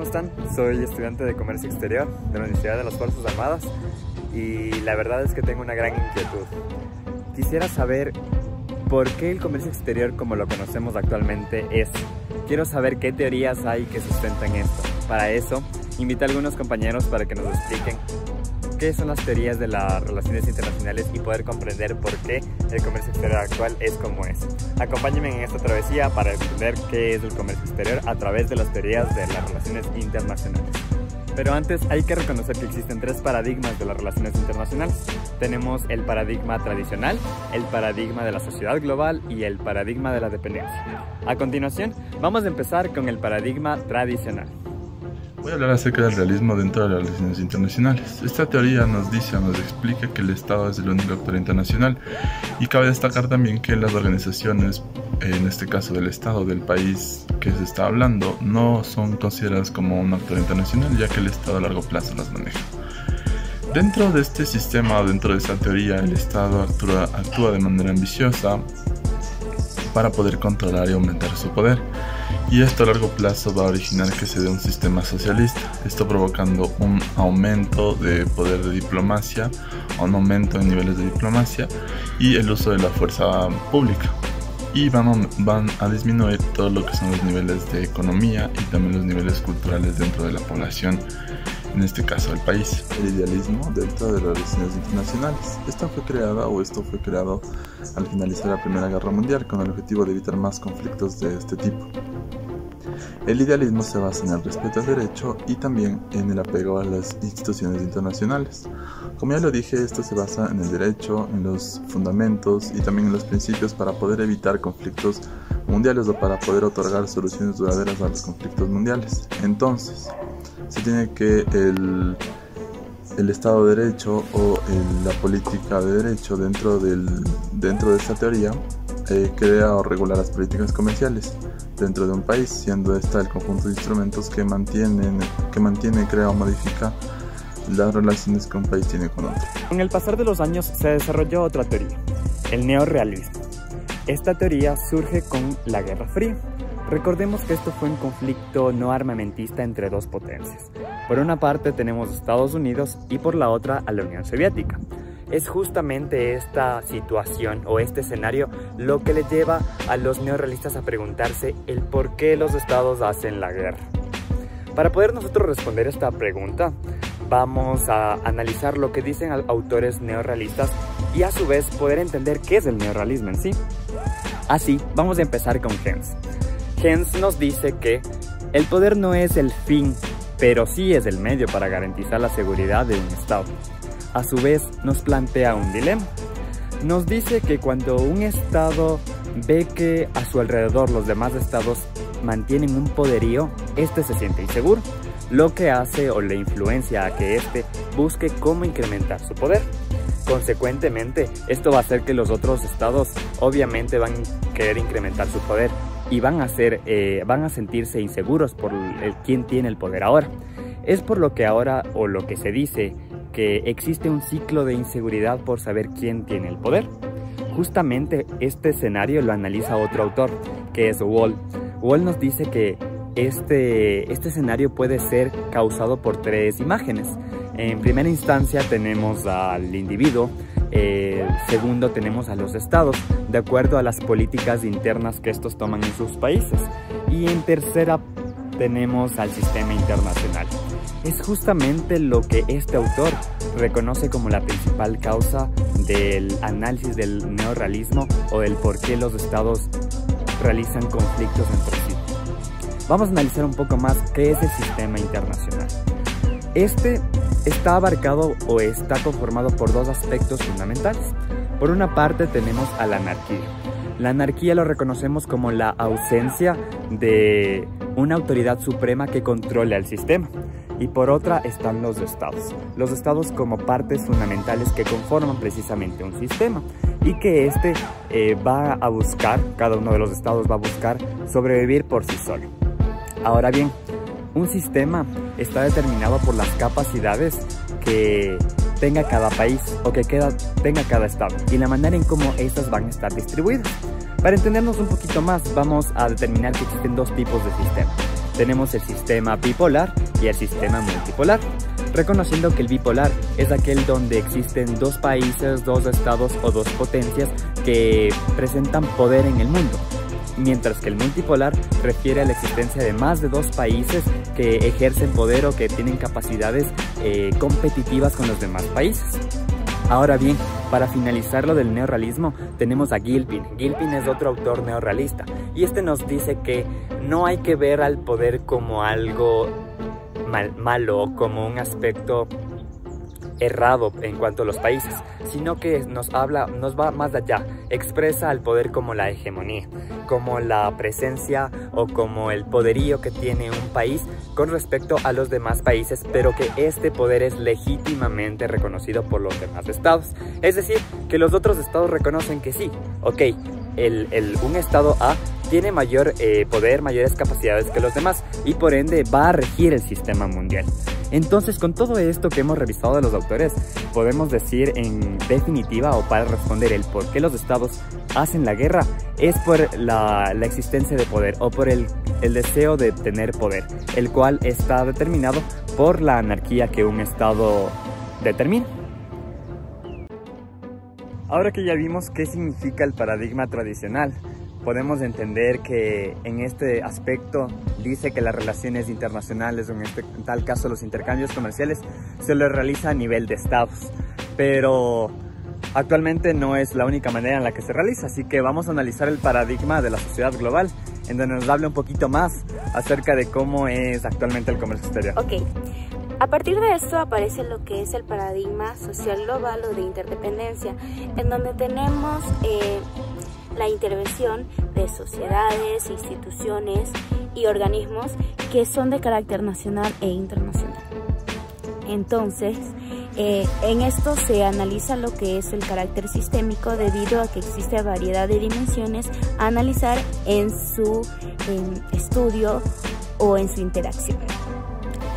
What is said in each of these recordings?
¿cómo están? Soy estudiante de Comercio Exterior de la Universidad de las Fuerzas Armadas y la verdad es que tengo una gran inquietud. Quisiera saber por qué el comercio exterior como lo conocemos actualmente es. Quiero saber qué teorías hay que sustentan esto. Para eso, invité a algunos compañeros para que nos expliquen qué son las teorías de las relaciones internacionales y poder comprender por qué el comercio exterior actual es como es. Acompáñenme en esta travesía para entender qué es el comercio exterior a través de las teorías de las relaciones internacionales. Pero antes hay que reconocer que existen tres paradigmas de las relaciones internacionales. Tenemos el paradigma tradicional, el paradigma de la sociedad global y el paradigma de la dependencia. A continuación, vamos a empezar con el paradigma tradicional. Voy a hablar acerca del realismo dentro de las relaciones internacionales. Esta teoría nos dice o nos explica que el Estado es el único actor internacional y cabe destacar también que las organizaciones, en este caso del Estado del país que se está hablando, no son consideradas como un actor internacional, ya que el Estado a largo plazo las maneja. Dentro de este sistema o dentro de esta teoría, el Estado actúa de manera ambiciosa para poder controlar y aumentar su poder. Y esto a largo plazo va a originar que se dé un sistema socialista, esto provocando un aumento de poder de diplomacia, un aumento en niveles de diplomacia y el uso de la fuerza pública. Y van a disminuir todo lo que son los niveles de economía y también los niveles culturales dentro de la población, en este caso del país. El idealismo dentro de las relaciones internacionales. Esto fue creado al finalizar la Primera Guerra Mundial con el objetivo de evitar más conflictos de este tipo. El idealismo se basa en el respeto al derecho y también en el apego a las instituciones internacionales. Como ya lo dije, esto se basa en el derecho, en los fundamentos y también en los principios para poder evitar conflictos mundiales o para poder otorgar soluciones duraderas a los conflictos mundiales. Entonces, se tiene que el Estado de Derecho o la política de derecho dentro de esta teoría crea o regula las políticas comerciales dentro de un país, siendo esta el conjunto de instrumentos que mantiene, crea o modifica las relaciones que un país tiene con otro. Con el pasar de los años se desarrolló otra teoría, el neorrealismo. Esta teoría surge con la Guerra Fría. Recordemos que esto fue un conflicto no armamentista entre dos potencias. Por una parte tenemos Estados Unidos y por la otra a la Unión Soviética. Es justamente esta situación o este escenario lo que le lleva a los neorrealistas a preguntarse el por qué los estados hacen la guerra. Para poder nosotros responder esta pregunta, vamos a analizar lo que dicen autores neorrealistas y a su vez poder entender qué es el neorrealismo en sí. Así, vamos a empezar con Hens. Hens nos dice que el poder no es el fin, pero sí es el medio para garantizar la seguridad de un estado. A su vez, nos plantea un dilema. Nos dice que cuando un estado ve que a su alrededor los demás estados mantienen un poderío, este se siente inseguro, lo que hace o le influencia a que este busque cómo incrementar su poder. Consecuentemente, esto va a hacer que los otros estados obviamente van a querer incrementar su poder y van a sentirse inseguros por quién tiene el poder ahora. Es por lo que ahora, o lo que se dice, que existe un ciclo de inseguridad por saber quién tiene el poder. Justamente este escenario lo analiza otro autor, que es Wall. Wall nos dice que este escenario puede ser causado por tres imágenes. En primera instancia tenemos al individuo, segundo tenemos a los estados, de acuerdo a las políticas internas que estos toman en sus países, y en tercera tenemos al sistema internacional. Es justamente lo que este autor reconoce como la principal causa del análisis del neorrealismo o del por qué los estados realizan conflictos entre sí. Vamos a analizar un poco más qué es el sistema internacional. Este está abarcado o está conformado por dos aspectos fundamentales. Por una parte tenemos a la anarquía. La anarquía lo reconocemos como la ausencia de una autoridad suprema que controle al sistema. Y por otra están los estados como partes fundamentales que conforman precisamente un sistema y que cada uno de los estados va a buscar sobrevivir por sí solo. Ahora bien, un sistema está determinado por las capacidades que tenga cada país o que tenga cada estado y la manera en cómo estas van a estar distribuidas. Para entendernos un poquito más, vamos a determinar que existen dos tipos de sistemas. tenemos el sistema bipolar y el sistema multipolar, reconociendo que el bipolar es aquel donde existen dos países, dos estados o dos potencias que presentan poder en el mundo, mientras que el multipolar refiere a la existencia de más de dos países que ejercen poder o que tienen capacidades competitivas con los demás países. Ahora bien, para finalizar lo del neorrealismo, tenemos a Gilpin. Gilpin es otro autor neorrealista y este nos dice que no hay que ver al poder como algo malo o como un aspecto errado en cuanto a los países, sino que nos va más allá, expresa al poder como la hegemonía, como la presencia o como el poderío que tiene un país con respecto a los demás países, pero que este poder es legítimamente reconocido por los demás estados. Es decir, que los otros estados reconocen que sí, ok, un estado A tiene mayor poder, mayores capacidades que los demás y por ende va a regir el sistema mundial. Entonces, con todo esto que hemos revisado de los autores, podemos decir en definitiva, o para responder el por qué los estados hacen la guerra, es por la existencia de poder o por el deseo de tener poder, el cual está determinado por la anarquía que un estado determina. Ahora que ya vimos qué significa el paradigma tradicional, podemos entender que en este aspecto dice que las relaciones internacionales, o en tal caso los intercambios comerciales, se los realiza a nivel de estados. Pero actualmente no es la única manera en la que se realiza, así que vamos a analizar el paradigma de la sociedad global, en donde nos hable un poquito más acerca de cómo es actualmente el comercio exterior. Ok. A partir de esto aparece lo que es el paradigma social global o de interdependencia, en donde tenemos la intervención de sociedades, instituciones y organismos que son de carácter nacional e internacional. Entonces, en esto se analiza lo que es el carácter sistémico debido a que existe variedad de dimensiones a analizar en su estudio o en su interacción.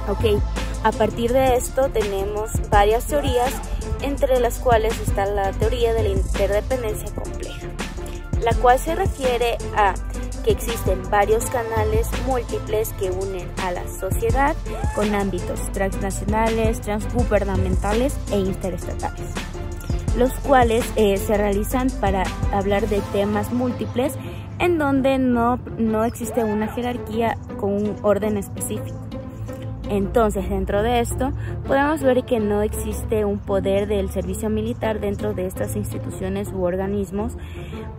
Ok, a partir de esto tenemos varias teorías, entre las cuales está la teoría de la interdependencia compleja, la cual se refiere a que existen varios canales múltiples que unen a la sociedad con ámbitos transnacionales, transgubernamentales e interestatales, los cuales se realizan para hablar de temas múltiples en donde no existe una jerarquía con un orden específico. Entonces, dentro de esto, podemos ver que no existe un poder del servicio militar dentro de estas instituciones u organismos,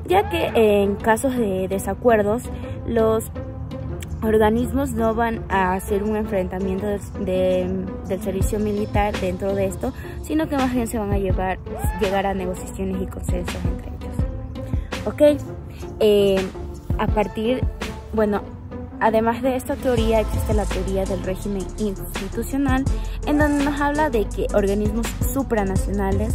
ya que en casos de desacuerdos, los organismos no van a hacer un enfrentamiento del servicio militar dentro de esto, sino que más bien se van a llegar a negociaciones y consensos entre ellos. Ok, además de esta teoría existe la teoría del régimen institucional, en donde nos habla de que organismos supranacionales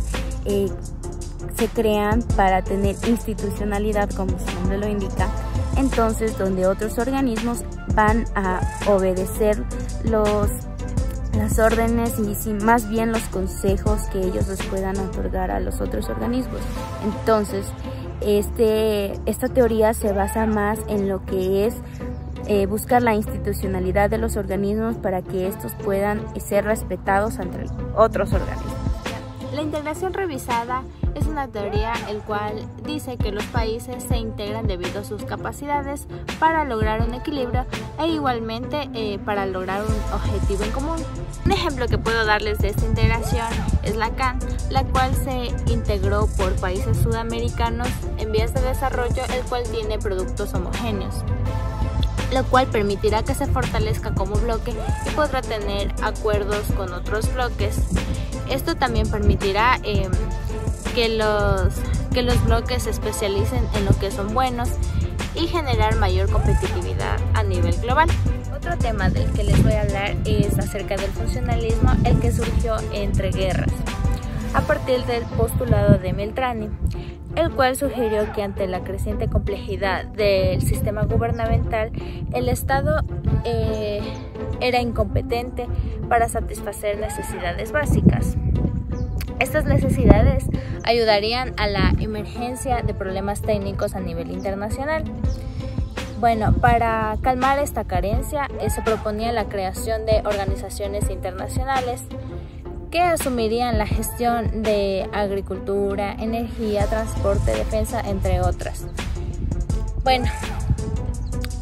se crean para tener institucionalidad, como su nombre lo indica, entonces donde otros organismos van a obedecer las órdenes y más bien los consejos que ellos les puedan otorgar a los otros organismos. Entonces, esta teoría se basa más en lo que es buscar la institucionalidad de los organismos para que estos puedan ser respetados ante otros organismos. La integración revisada es una teoría el cual dice que los países se integran debido a sus capacidades para lograr un equilibrio e igualmente para lograr un objetivo en común. Un ejemplo que puedo darles de esta integración es la CAN, la cual se integró por países sudamericanos en vías de desarrollo, el cual tiene productos homogéneos, lo cual permitirá que se fortalezca como bloque y podrá tener acuerdos con otros bloques. Esto también permitirá que los bloques se especialicen en lo que son buenos y generar mayor competitividad a nivel global. Otro tema del que les voy a hablar es acerca del funcionalismo, el que surgió entre guerras, a partir del postulado de Beltrami, el cual sugirió que ante la creciente complejidad del sistema gubernamental, el Estado era incompetente para satisfacer necesidades básicas. Estas necesidades ayudarían a la emergencia de problemas técnicos a nivel internacional, Bueno, para calmar esta carencia se proponía la creación de organizaciones internacionales que asumirían la gestión de agricultura, energía, transporte, defensa, entre otras. Bueno,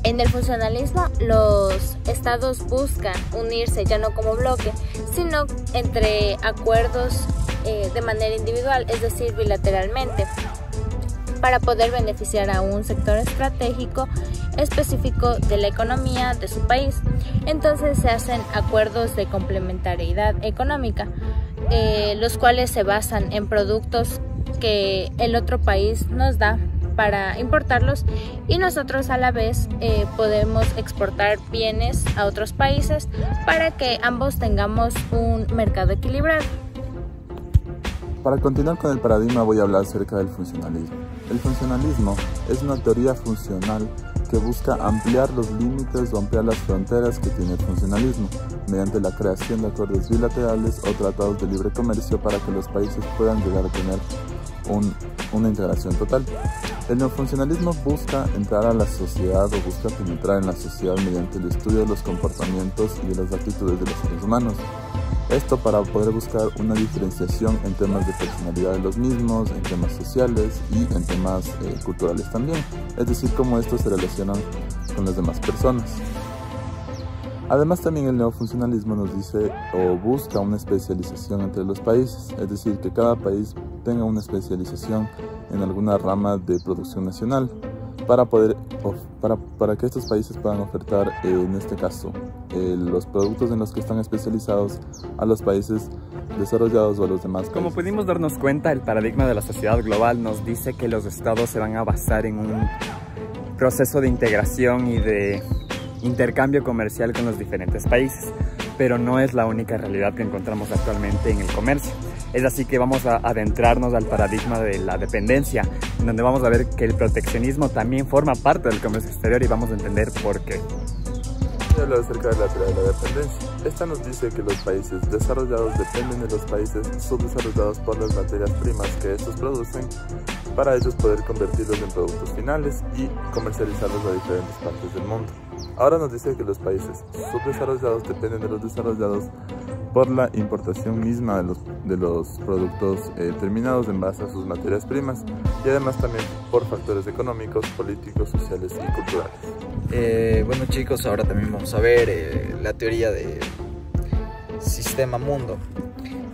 en el funcionalismo los estados buscan unirse ya no como bloque, sino entre acuerdos de manera individual, es decir, bilateralmente, para poder beneficiar a un sector estratégico específico de la economía de su país. Entonces se hacen acuerdos de complementariedad económica, los cuales se basan en productos que el otro país nos da para importarlos y nosotros a la vez podemos exportar bienes a otros países para que ambos tengamos un mercado equilibrado. Para continuar con el paradigma voy a hablar acerca del funcionalismo. El funcionalismo es una teoría funcional que busca ampliar los límites o ampliar las fronteras que tiene el funcionalismo mediante la creación de acuerdos bilaterales o tratados de libre comercio para que los países puedan llegar a tener una integración total. El neofuncionalismo busca entrar a la sociedad o busca penetrar en la sociedad mediante el estudio de los comportamientos y de las actitudes de los seres humanos. Esto para poder buscar una diferenciación en temas de personalidad de los mismos, en temas sociales y en temas culturales también, es decir, cómo estos se relacionan con las demás personas. Además, también el neofuncionalismo nos dice o busca una especialización entre los países, es decir, que cada país tenga una especialización en alguna rama de producción nacional para que estos países puedan ofertar, en este caso, los productos en los que están especializados a los países desarrollados o a los demás países. Como pudimos darnos cuenta, el paradigma de la sociedad global nos dice que los estados se van a basar en un proceso de integración y de intercambio comercial con los diferentes países, pero no es la única realidad que encontramos actualmente en el comercio. Es así que vamos a adentrarnos al paradigma de la dependencia, en donde vamos a ver que el proteccionismo también forma parte del comercio exterior y vamos a entender por qué. Voy a hablar acerca de la teoría de la dependencia. Esta nos dice que los países desarrollados dependen de los países subdesarrollados por las materias primas que estos producen para ellos poder convertirlos en productos finales y comercializarlos a diferentes partes del mundo. Ahora nos dice que los países subdesarrollados dependen de los desarrollados por la importación misma de los productos terminados en base a sus materias primas y además también por factores económicos, políticos, sociales y culturales. Bueno chicos, ahora también vamos a ver la teoría del sistema mundo.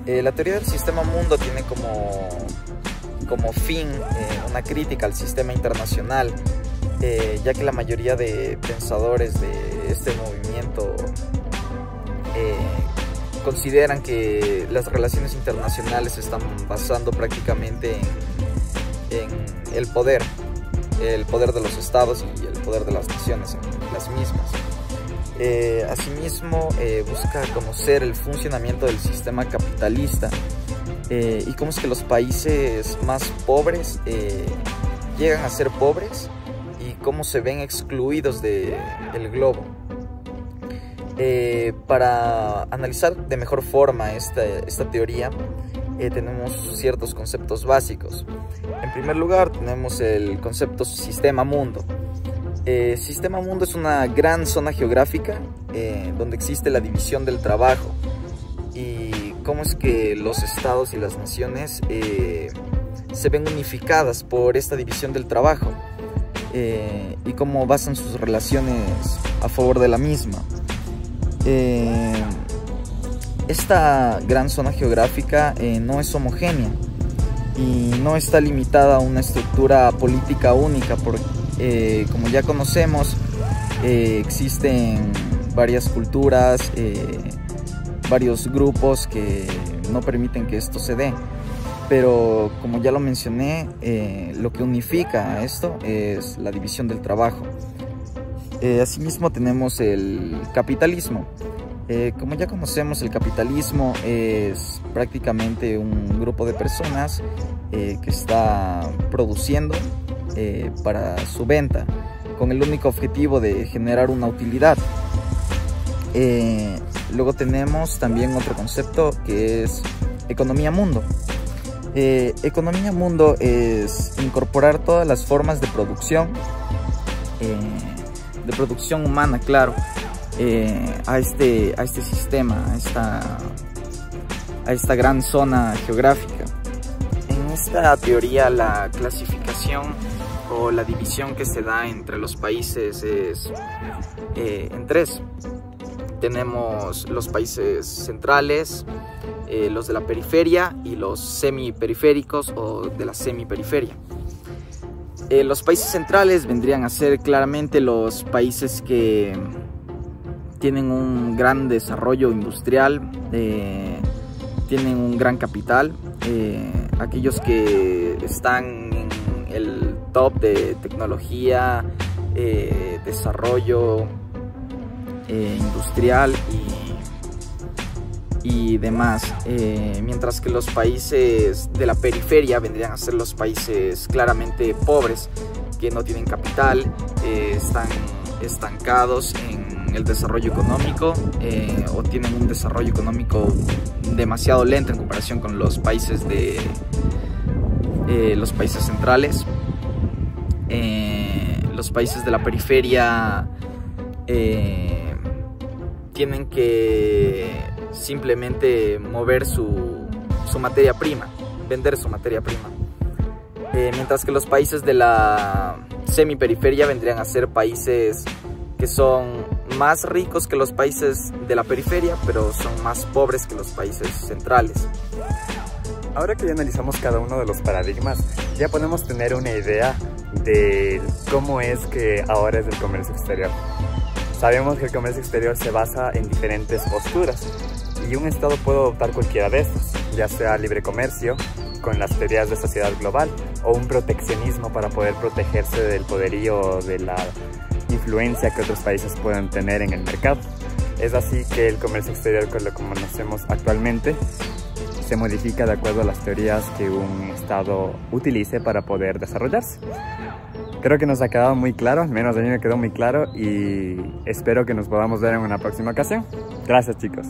La teoría del sistema mundo tiene como fin una crítica al sistema internacional, ya que la mayoría de pensadores de este movimiento consideran que las relaciones internacionales se están basando prácticamente en el poder de los estados y el poder de las naciones en las mismas. Asimismo, busca conocer el funcionamiento del sistema capitalista y cómo es que los países más pobres llegan a ser pobres y cómo se ven excluidos del globo. Para analizar de mejor forma esta teoría, tenemos ciertos conceptos básicos. En primer lugar, tenemos el concepto sistema mundo. Sistema mundo es una gran zona geográfica donde existe la división del trabajo y cómo es que los estados y las naciones se ven unificadas por esta división del trabajo y cómo basan sus relaciones a favor de la misma. Esta gran zona geográfica no es homogénea y no está limitada a una estructura política única, porque como ya conocemos, existen varias culturas, varios grupos que no permiten que esto se dé. Pero como ya lo mencioné, lo que unifica a esto es la división del trabajo. Asimismo tenemos el capitalismo. Como ya conocemos, el capitalismo es prácticamente un grupo de personas que está produciendo para su venta con el único objetivo de generar una utilidad. Luego tenemos también otro concepto que es economía mundo. Economía mundo es incorporar todas las formas de producción producción humana, claro, a este sistema, a esta gran zona geográfica. En esta teoría, la clasificación o la división que se da entre los países es en tres. Tenemos los países centrales, los de la periferia y los semiperiféricos o de la semiperiferia. Los países centrales vendrían a ser claramente los países que tienen un gran desarrollo industrial, tienen un gran capital, aquellos que están en el top de tecnología, desarrollo industrial y demás, mientras que los países de la periferia vendrían a ser los países claramente pobres, que no tienen capital, están estancados en el desarrollo económico o tienen un desarrollo económico demasiado lento en comparación con los países centrales. Los países de la periferia tienen que simplemente mover su materia prima, vender su materia prima, mientras que los países de la semiperiferia vendrían a ser países que son más ricos que los países de la periferia, pero son más pobres que los países centrales. Ahora que ya analizamos cada uno de los paradigmas, ya podemos tener una idea de cómo es que ahora es el comercio exterior. Sabemos que el comercio exterior se basa en diferentes posturas y un Estado puede adoptar cualquiera de estas, ya sea libre comercio, con las teorías de sociedad global, o un proteccionismo para poder protegerse del poderío o de la influencia que otros países puedan tener en el mercado. Es así que el comercio exterior, con lo que conocemos actualmente, se modifica de acuerdo a las teorías que un Estado utilice para poder desarrollarse. Creo que nos ha quedado muy claro, al menos a mí me quedó muy claro, y espero que nos podamos ver en una próxima ocasión. Gracias, chicos.